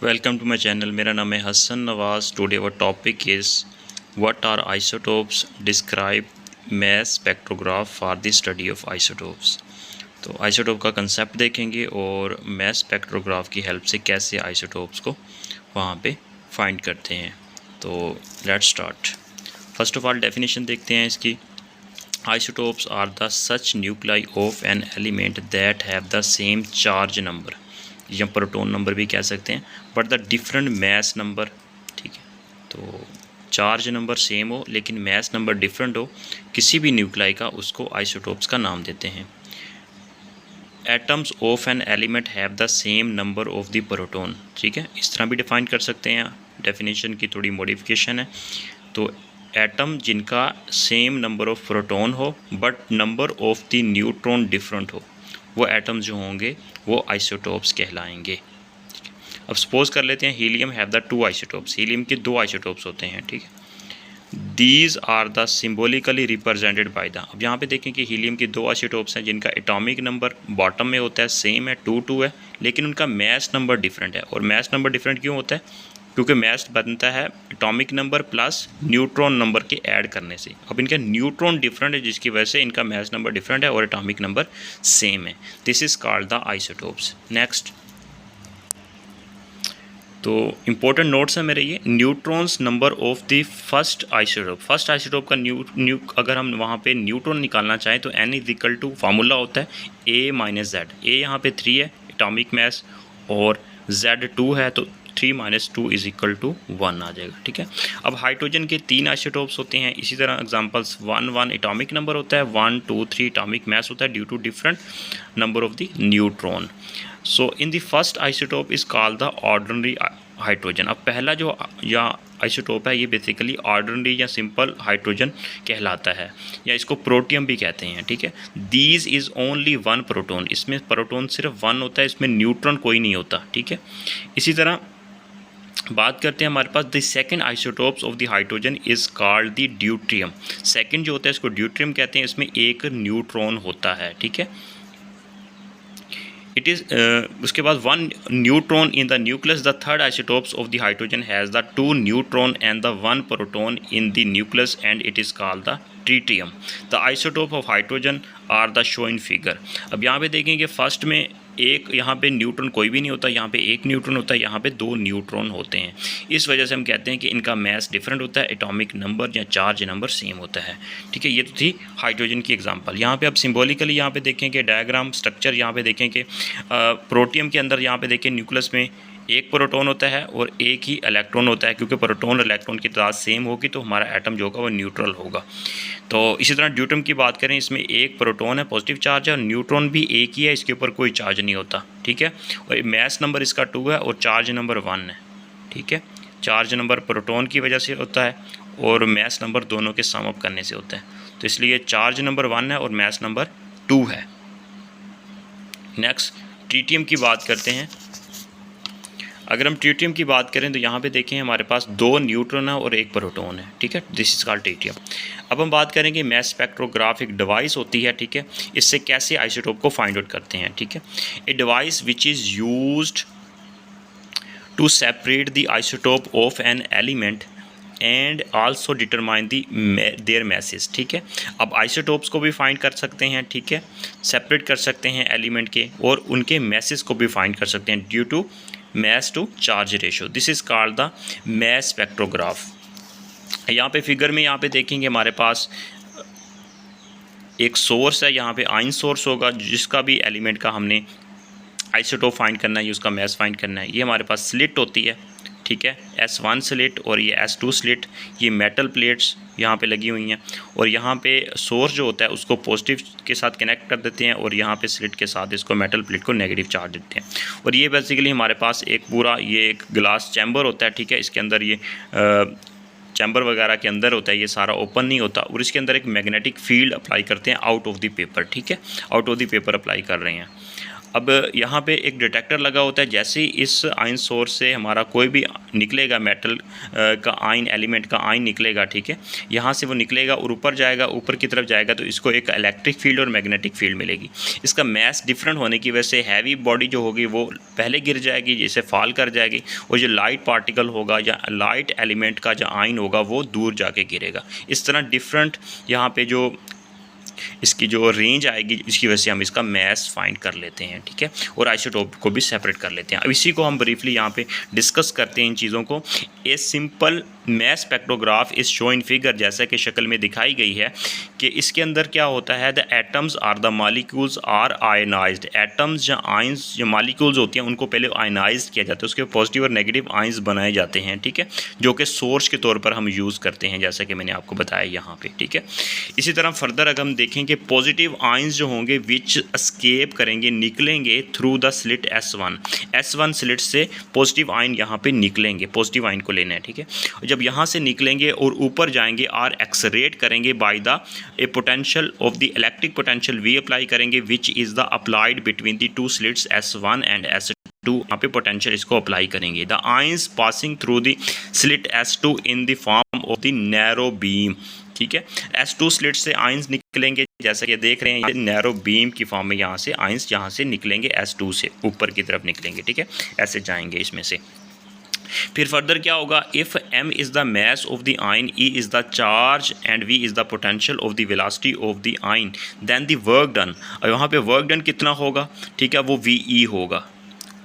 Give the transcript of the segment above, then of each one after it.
Welcome to my channel. मेरा नाम है Hasan Nawaz. Today our topic is what are isotopes, describe mass spectrograph for the study of isotopes. तो isotope का concept देखेंगे और मास स्पेक्ट्रोग्राफ की हेल्प से कैसे आइसोटोप्स को वहाँ पे फाइंड करते हैं। तो let's start. First of all definition देखते हैं इसकी। Isotopes are the such nuclei of an element that have the same charge number, या प्रोटॉन नंबर भी कह सकते हैं, but the different mass number. ठीक है, तो चार्ज नंबर सेम हो लेकिन मैस नंबर डिफरेंट हो किसी भी न्यूक्लाई का, उसको आइसोटोप्स का नाम देते हैं। Atoms of an element have the same number of the proton. ठीक है, इस तरह भी डिफाइन कर सकते हैं। डेफिनेशन की थोड़ी मॉडिफिकेशन है। तो एटम जिनका सेम नंबर ऑफ प्रोटॉन हो but number of the neutron different हो, वो एटम्स जो होंगे वो आइसोटोप्स कहलाएंगे। अब सपोज कर लेते हैं helium have the two isotopes. Helium के दो आइसोटोप्स होते हैं। ठीक है, these are the symbolically represented by the. अब यहाँ पे देखें कि हीलियम के दो आइसोटोप्स हैं जिनका एटॉमिक नंबर बॉटम में होता है, सेम है, 2 है, लेकिन उनका मैस नंबर डिफरेंट है। और मैस नंबर डिफरेंट क्यों होता है? क्योंकि मैस बनता है atomic number plus neutron number के ऐड करने से। अब इनका न्यूट्रॉन डिफरेंट है जिसकी वजह से इनका मैस नंबर डिफरेंट है और एटॉमिक नंबर सेम है। This is called the isotopes. Next, तो इम्पोर्टेंट नोट्स है मेरे ये। Neutrons number of the first isotope. First isotope का अगर हम वहाँ पे न्यूट्रॉन निकालना चाहें तो n is equal to formula होता है a माइनस जेड। ए यहाँ पे 3 है एटॉमिक मैस और z 2 है, तो 3 माइनस 2 इज इक्वल टू 1 आ जाएगा। ठीक है, अब हाइड्रोजन के 3 आइसोटोप्स होते हैं। इसी तरह एग्जांपल्स 1 एटॉमिक नंबर होता है, 1 2 3 एटॉमिक मैस होता है due to different number of the neutron. So in the first isotope is called the ordinary hydrogen. अब पहला जो या आइसोटोप है ये बेसिकली ऑर्डिनरी या सिंपल हाइड्रोजन कहलाता है, या इसको प्रोटियम भी कहते हैं। ठीक है, दीज इज़ ओनली 1 प्रोटॉन। इसमें प्रोटॉन सिर्फ 1 होता है, इसमें न्यूट्रॉन कोई नहीं होता। ठीक है, इसी तरह बात करते हैं हमारे पास the second isotopes of the hydrogen is called the deuterium. Second जो होता है इसको ड्यूट्रियम कहते हैं। इसमें एक न्यूट्रॉन होता है। ठीक है, इट इज़ उसके बाद 1 neutron in the nucleus. The third isotopes of the hydrogen has the 2 neutron and the 1 proton in the nucleus and it is called the tritium. The isotope of hydrogen are the show in figure. अब यहाँ पे देखेंगे first में एक यहाँ पे neutron कोई भी नहीं होता, यहाँ पे एक न्यूट्रॉन होता है, यहाँ पे 2 न्यूट्रॉन होते हैं। इस वजह से हम कहते हैं कि इनका मैस डिफरेंट होता है, एटॉमिक नंबर या चार्ज नंबर सेम होता है। ठीक है, ये तो थी हाइड्रोजन की एग्जांपल। यहाँ पे अब सिंबॉलिकली यहाँ पे देखें कि डायग्राम स्ट्रक्चर यहाँ पे देखें कि प्रोटियम के अंदर यहाँ पे देखें न्यूक्लियस में एक प्रोटॉन होता है और एक ही इलेक्ट्रॉन होता है, क्योंकि प्रोटॉन और इलेक्ट्रॉन की तादाद सेम होगी तो हमारा एटम जो होगा वो न्यूट्रल होगा। तो इसी तरह ड्यूटम की बात करें, इसमें एक प्रोटॉन है, पॉजिटिव चार्ज है, और न्यूट्रॉन भी एक ही है, इसके ऊपर कोई चार्ज नहीं होता। ठीक है, और मैस नंबर इसका 2 है और चार्ज नंबर 1 है। ठीक है, चार्ज नंबर प्रोटॉन की वजह से होता है और मैस नंबर दोनों के सम अप करने से होता है, तो इसलिए चार्ज नंबर 1 है और मैस नंबर 2 है। नेक्स्ट, ट्रीटियम की बात करते हैं। अगर हम ट्रीटियम की बात करें तो यहाँ पे देखें हमारे पास 2 न्यूट्रॉन है और एक प्रोटॉन है। ठीक है, दिस इज कॉल्ड ट्रीटियम। अब हम बात करेंगे मैस स्पेक्ट्रोग्राफ एक डिवाइस होती है। ठीक है, इससे कैसे आइसोटोप को फाइंड आउट करते हैं। ठीक है, a device which is used to separate the isotope of an element and also determine their masses. ठीक है, अब आइसोटोप्स को भी फाइंड कर सकते हैं। ठीक है, सेपरेट कर सकते हैं एलिमेंट के, और उनके मैसेज को भी फाइंड कर सकते हैं due to mass to charge ratio. This is called the mass spectrograph. यहाँ पे फिगर में यहाँ पे देखेंगे हमारे पास एक सोर्स है, यहाँ पे आयन सोर्स होगा, जिसका भी एलिमेंट का हमने आइसोटोप फाइंड करना है, उसका मैस फाइंड करना है। ये हमारे पास स्लिट होती है। ठीक है, S1 स्लिट और ये S2 स्लिट, ये मेटल प्लेट्स यहाँ पे लगी हुई हैं, और यहाँ पे सोर्स जो होता है उसको पॉजिटिव के साथ कनेक्ट कर देते हैं, और यहाँ पे स्लिट के साथ इसको मेटल प्लेट को नेगेटिव चार्ज देते हैं। और ये बेसिकली हमारे पास एक पूरा ये एक ग्लास चैम्बर होता है। ठीक है, इसके अंदर ये चैम्बर वगैरह के अंदर होता है, ये सारा ओपन नहीं होता, और इसके अंदर एक मैग्नेटिक फील्ड अप्लाई करते हैं आउट ऑफ द पेपर। ठीक है, out of the paper apply कर रहे हैं। अब यहाँ पे एक डिटेक्टर लगा होता है, जैसे ही इस आयन सोर्स से हमारा कोई भी निकलेगा मेटल का आयन, एलिमेंट का आयन निकलेगा, ठीक है, यहाँ से वो निकलेगा और ऊपर जाएगा, ऊपर की तरफ जाएगा तो इसको एक इलेक्ट्रिक फील्ड और मैग्नेटिक फील्ड मिलेगी। इसका मैस डिफरेंट होने की वजह से हैवी बॉडी जो होगी वो पहले गिर जाएगी, जैसे फॉल कर जाएगी, और जो लाइट पार्टिकल होगा या लाइट एलिमेंट का जो आयन होगा वो दूर जाके गिरेगा। इस तरह डिफरेंट यहाँ पे जो इसकी जो रेंज आएगी, इसकी वजह से हम इसका मैस फाइंड कर लेते हैं, ठीक है, और आइसोटोप को भी सेपरेट कर लेते हैं। अब इसी को हम ब्रीफली यहाँ पे डिस्कस करते हैं इन चीज़ों को। A simple mess spectrograph is show in figure, जैसा कि शक्ल में दिखाई गई है कि इसके अंदर क्या होता है, the atoms are the molecules are ionized. Atoms या आयंस जो मॉलिक्यूल्स होती हैं उनको पहले आयनाइज किया जाता है, उसके पॉजिटिव और नेगेटिव आयंस बनाए जाते हैं, ठीक है, जो कि सोर्स के तौर पर हम यूज़ करते हैं, जैसा कि मैंने आपको बताया यहाँ पे, ठीक है। इसी तरह फर्दर अगर हम देखें कि पॉजिटिव आयंस जो होंगे विच एस्केप करेंगे, निकलेंगे through the slit S1 slit से पॉजिटिव आयन यहाँ पे निकलेंगे, पॉजिटिव आयन को लेना है, ठीक है। जब यहाँ से निकलेंगे और ऊपर जाएंगे आर एक्सरेट करेंगे by the a potential of the electric potential we apply करेंगे which is the applied between the two slits S1 and S2। यहाँ पे पोटेंशियल इसको अप्लाई करेंगे। The ions passing through the slit S2 in the form of the narrow beam, ठीक है। S2 slit से ions निकलेंगे, जैसा कि देख रहे हैं नैरो बीम की फॉर्म में यहाँ से आयंस यहाँ से निकलेंगे, S2 से ऊपर की तरफ निकलेंगे, ठीक है, ऐसे जाएंगे इसमें से। फिर फर्दर क्या होगा, if m is the mass of the ion, e is the charge and v is the potential of the velocity of the ion, then the work done, और यहाँ पे वर्क डन कितना होगा, ठीक है, वो ve होगा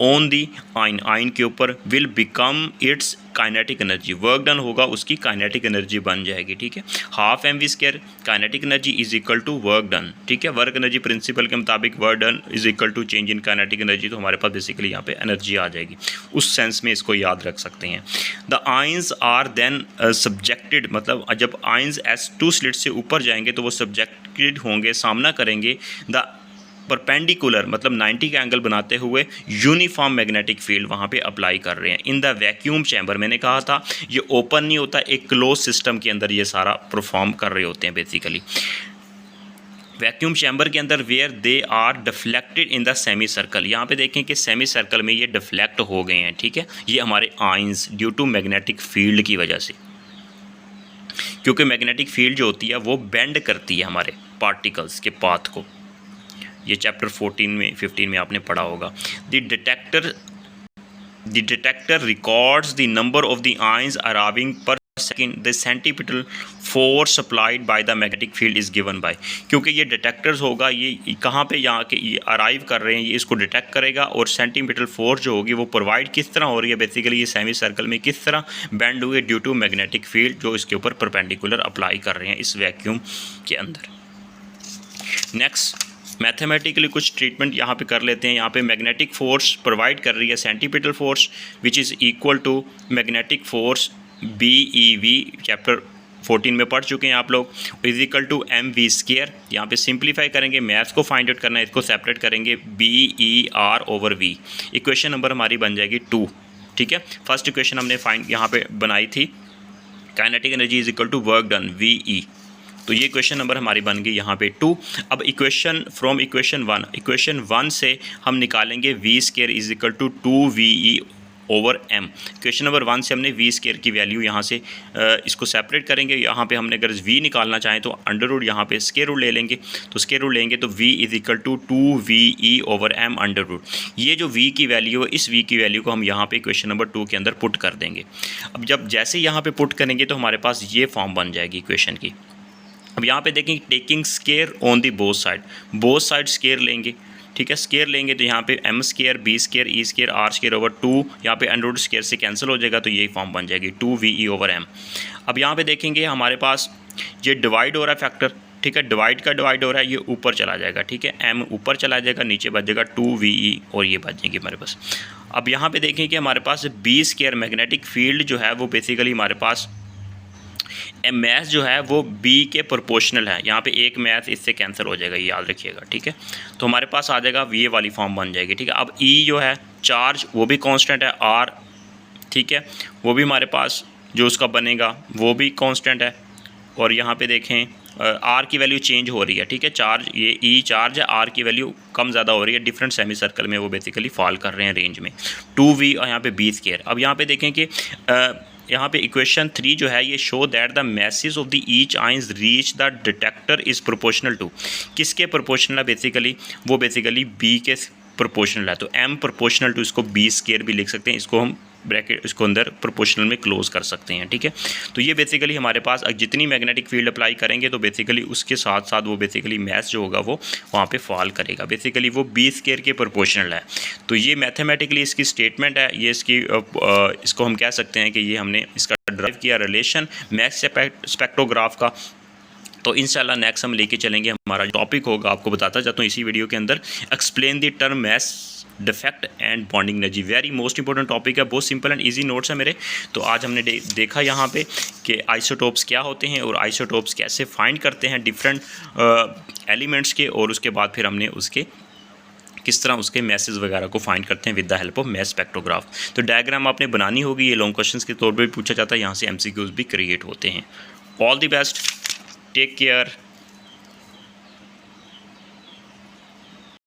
ऑन दी आयन के ऊपर, will become its kinetic energy, work done होगा उसकी काइनेटिक एनर्जी बन जाएगी, ठीक है। Half M V square kinetic energy is equal to work done, ठीक है। वर्क एनर्जी प्रिंसिपल के मुताबिक work done is equal to change in kinetic energy, तो हमारे पास बेसिकली यहाँ पे एनर्जी आ जाएगी, उस सेंस में इसको याद रख सकते हैं। The ions are then subjected, मतलब जब आयंस S2 स्लिट से ऊपर जाएंगे तो वो सब्जेक्टेड होंगे, सामना करेंगे द परपेंडिकुलर, मतलब 90 का एंगल बनाते हुए यूनिफॉर्म मैग्नेटिक फील्ड वहाँ पे अप्लाई कर रहे हैं इन द वैक्यूम चैम्बर। मैंने कहा था ये ओपन नहीं होता, एक क्लोज सिस्टम के अंदर ये सारा परफॉर्म कर रहे होते हैं बेसिकली वैक्यूम चैम्बर के अंदर, where they are deflected in the semi circle. यहाँ पे देखें कि सेमी सर्कल में ये डिफ्लेक्ट हो गए हैं, ठीक है, ये हमारे ions due to magnetic field की वजह से, क्योंकि मैग्नेटिक फील्ड जो होती है वो बेंड करती है हमारे पार्टिकल्स के पाथ को। ये चैप्टर 15 में आपने पढ़ा होगा। The detector records the number of the ions arriving per second, the centripetal force supplied by the magnetic field is given by, क्योंकि ये डिटेक्टर्स होगा, ये कहाँ पे यहाँ के ये अराइव कर रहे हैं, ये इसको डिटेक्ट करेगा, और सेंटीपिटल फोर्स जो होगी वो प्रोवाइड किस तरह हो रही है, बेसिकली ये सेमी सर्कल में किस तरह बेंड हुए ड्यू टू मैग्नेटिक फील्ड जो इसके ऊपर परपेंडिकुलर अप्लाई कर रहे हैं इस वैक्यूम के अंदर। नेक्स्ट मैथमेटिकली कुछ ट्रीटमेंट यहाँ पे कर लेते हैं। यहाँ पे मैग्नेटिक फोर्स प्रोवाइड कर रही है centripetal force which is equal to magnetic force BeV, chapter 14 में पढ़ चुके हैं आप लोग, is equal to mv square. यहाँ पे सिंप्लीफाई करेंगे, मैथ्स को फाइंड आउट करना है, इसको सेपरेट करेंगे BER/V। इक्वेशन नंबर हमारी बन जाएगी 2, ठीक है। फर्स्ट इक्वेशन हमने फाइंड यहाँ पे बनाई थी, kinetic energy is equal to work done VE, तो ये इक्वेशन नंबर हमारी बन गई यहाँ पे 2। अब इक्वेशन फ्रॉम इक्वेशन 1 से हम निकालेंगे V square is equal to 2VE/m। Equation number 1 से हमने V स्क्वायर की वैल्यू यहाँ से इसको सेपरेट करेंगे। यहाँ पे हमने अगर V निकालना चाहें तो अंडर रूट यहाँ पे स्क्वायर रूट ले लेंगे, तो स्क्वायर रूट लेंगे तो V is equal to 2VE/m under root. ये जो V की वैल्यू है, इस V की वैल्यू को हम यहाँ पे इक्वेशन नंबर 2 के अंदर पुट कर देंगे। अब जब जैसे यहाँ पे पुट करेंगे तो हमारे पास ये फॉर्म बन जाएगी इक्वेशन की। अब यहाँ पे देखें taking square on the both side square लेंगे, ठीक है। स्क्वायर लेंगे तो यहाँ पे m square B square E square R square over 2, यहाँ पे अंडर रूट स्क्वायर से कैंसिल हो जाएगा, तो यही फॉर्म बन जाएगी 2VE/m। अब यहाँ पे देखेंगे हमारे पास ये डिवाइड हो रहा है फैक्टर, ठीक है, डिवाइड हो रहा है, ये ऊपर चला जाएगा, ठीक है, m ऊपर चला जाएगा, नीचे बच जाएगा 2VE और ये बच जाएंगे हमारे पास। अब यहाँ पे देखें कि हमारे पास B स्क्वायर मैग्नेटिक फील्ड जो है वो बेसिकली हमारे पास मैथ जो है वो B के प्रोपोर्शनल है। यहाँ पे एक मैथ इससे कैंसिल हो जाएगा, ये याद रखिएगा, ठीक है। तो हमारे पास आ जाएगा ये वाली फॉर्म बन जाएगी, ठीक है। अब E जो है चार्ज वो भी कांस्टेंट है, R, ठीक है, वो भी हमारे पास जो उसका बनेगा वो भी कांस्टेंट है। और यहाँ पे देखें आर की वैल्यू चेंज हो रही है, ठीक है, चार्ज ये ई चार्ज है, आर की वैल्यू कम ज़्यादा हो रही है, डिफरेंट सेमी सर्कल में वो बेसिकली फॉल कर रहे हैं रेंज में 2v और यहाँ पे b स्क्वायर। अब यहाँ पे देखें कि यहाँ पे इक्वेशन 3 जो है ये show that the masses of the each ions reach the detector is proportional to, किसके प्रोपोर्शनल है बेसिकली, वो बेसिकली b के प्रोपोर्शनल है। तो m प्रोपोर्शनल टू, इसको b स्क्वायर भी लिख सकते हैं, इसको हम ब्रैकेट इसको अंदर प्रोपोर्शनल में क्लोज कर सकते हैं, ठीक है। तो ये बेसिकली हमारे पास जितनी मैग्नेटिक फील्ड अप्लाई करेंगे तो बेसिकली उसके साथ साथ वो बेसिकली मैस जो होगा वो वहाँ पे फॉल करेगा, बेसिकली वो b स्क्वायर के प्रोपोर्शनल है। तो ये मैथमेटिकली इसकी स्टेटमेंट है, ये इसकी इसको हम कह सकते हैं कि ये हमने इसका ड्राइव किया रिलेशन मैस स्पेक्ट्रोग्राफ का। तो इंशाल्लाह नेक्स्ट हम लेके चलेंगे, हमारा टॉपिक होगा, आपको बताता जाता हूँ इसी वीडियो के अंदर, explain the term mass defect and bonding energy. Very most important topic है, बहुत सिंपल एंड इजी नोट्स है मेरे। तो आज हमने देखा यहाँ पे कि आइसोटोप्स क्या होते हैं और आइसोटोप्स कैसे फाइंड करते हैं डिफरेंट एलिमेंट्स के, और उसके बाद फिर हमने उसके किस तरह उसके मैसेज वगैरह को फाइंड करते हैं with the help of mass spectrograph. तो डायग्राम आपने बनानी होगी, ये लॉन्ग क्वेश्चंस के तौर पर भी पूछा जाता है, यहाँ से MCQs भी क्रिएट होते हैं। All the best, take care.